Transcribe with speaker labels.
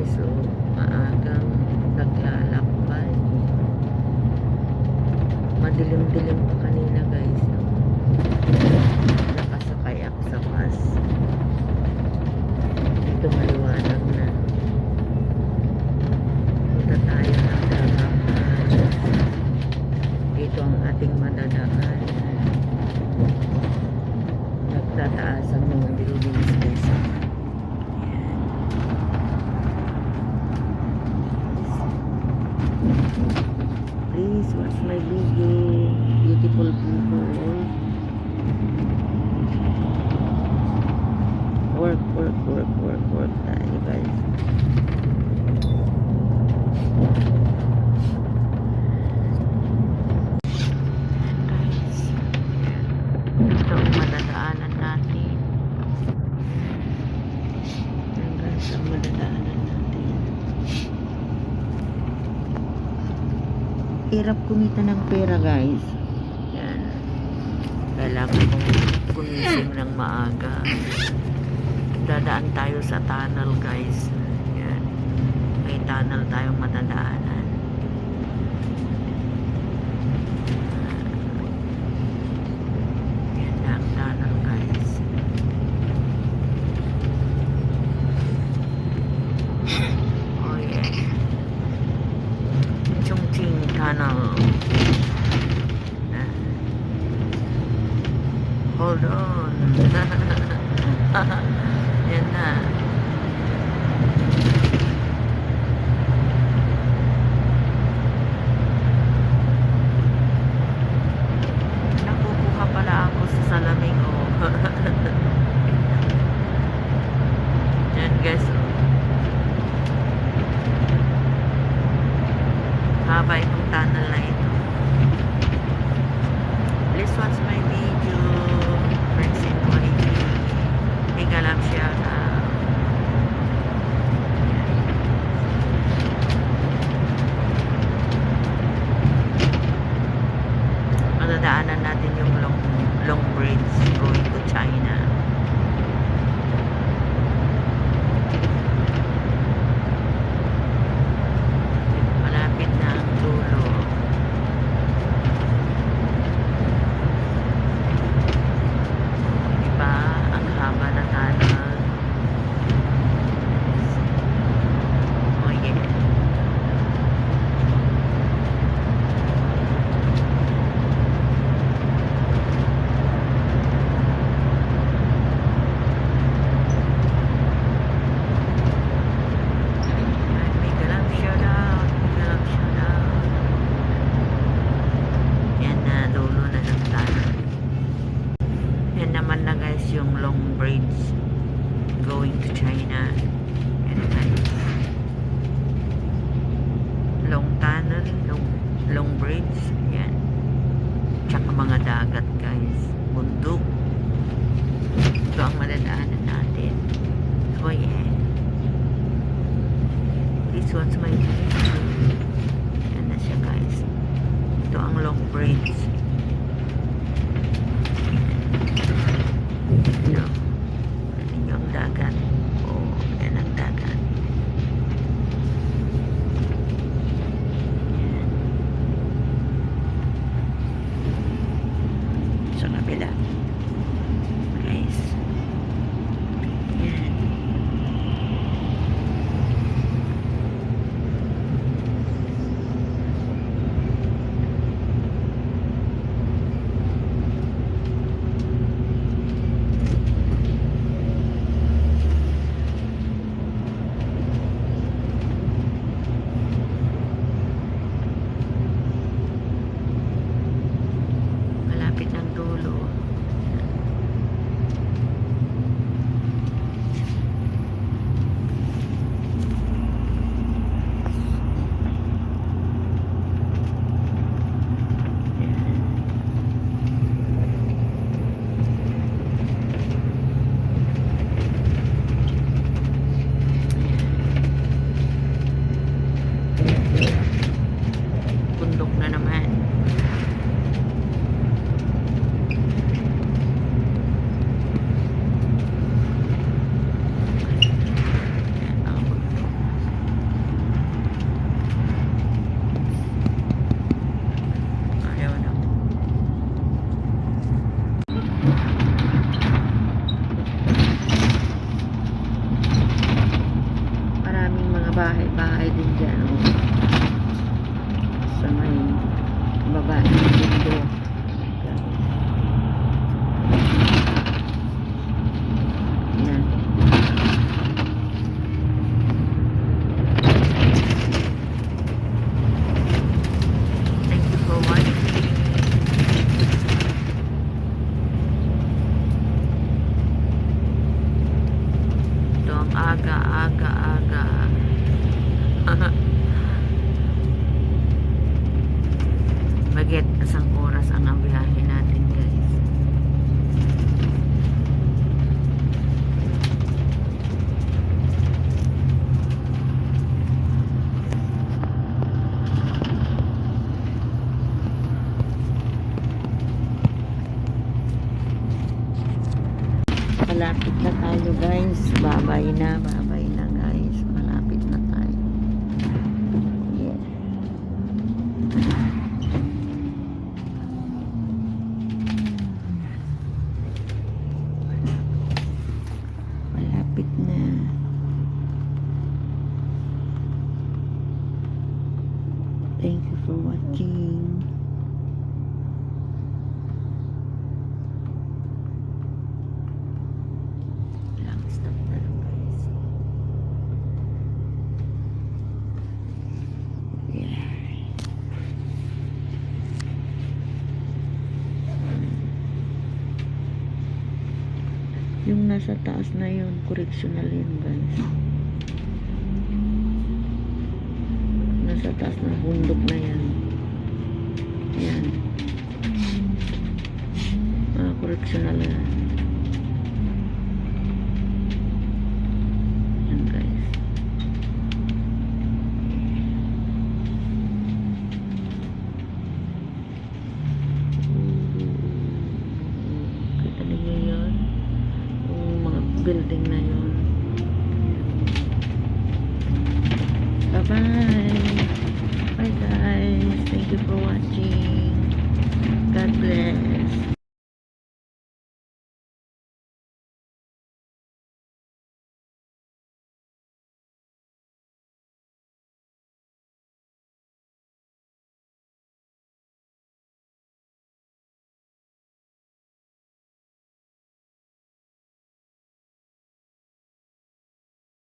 Speaker 1: guys, so maagang naglalakbay. Madilim-dilim pa kanina guys, so nakasakay ako sa bus. Dito maliwanag na. Punta tayo ng Darapan. Dito ang ating madadaan. Nagtataas ang mga buildings guys. Please watch my video, beautiful people. Work tayo guys. Guys, ito ang madadaanan natin. Yan guys, ang madadaanan natin. Hirap kumita ng pera guys. Yan. Kailangan kong kumising ng maaga. Dadaan tayo sa tunnel guys. Yan. May tunnel tayong madadaanan. Yan na ang tunnel guys. Oh yeah. Chongqing Tunnel. Hold on. Yan na. Nakukuha pala ako sa salamin ko. Yan guys. Haba itong tunnel na ito. Please watch my video. Friends in YT. Mega love shout out. Madadaanan natin yung long bridge going to China. Malapit na ang dulo. Diba? Ang haba na tunnel. Oh yeah. Mega love shout out. Mega love shout out. Yan na, dulo na ng tunnel. Yan naman na guys yung long bridge going to China. Yan guys. Long tunnel, long bridge. Yan. Tsaka mga dagat guys. Bundok. Ito ang madadaanan natin. So yeah. This one's my video. Yan na siya guys. Ito ang long bridge. Ito. Yan yung dagat. Oh, yan ang dagat. Yan. Sa kabila. Guys. Yan. bahay-bahay din dyan. Oh. Sa may baba ng mundo. Yan. Thank you for watching. Ito ang aga. Bagit isang oras ang biyahe natin, guys. Malapit na tayo, guys. Babay na guys. Malapit na tayo. Yeah. Malapit na. Thank you for watching. Lang, stop na lang, guys. Yeah. Yung nasa taas na yun, correctional yun, guys. Nasa taas ng bundok na yan. Yan. Correctional yan. Yan, guys. Kita niyo yun? Yung mga building na yun. Bye-bye. Bye, guys. Thank you for watching. God bless.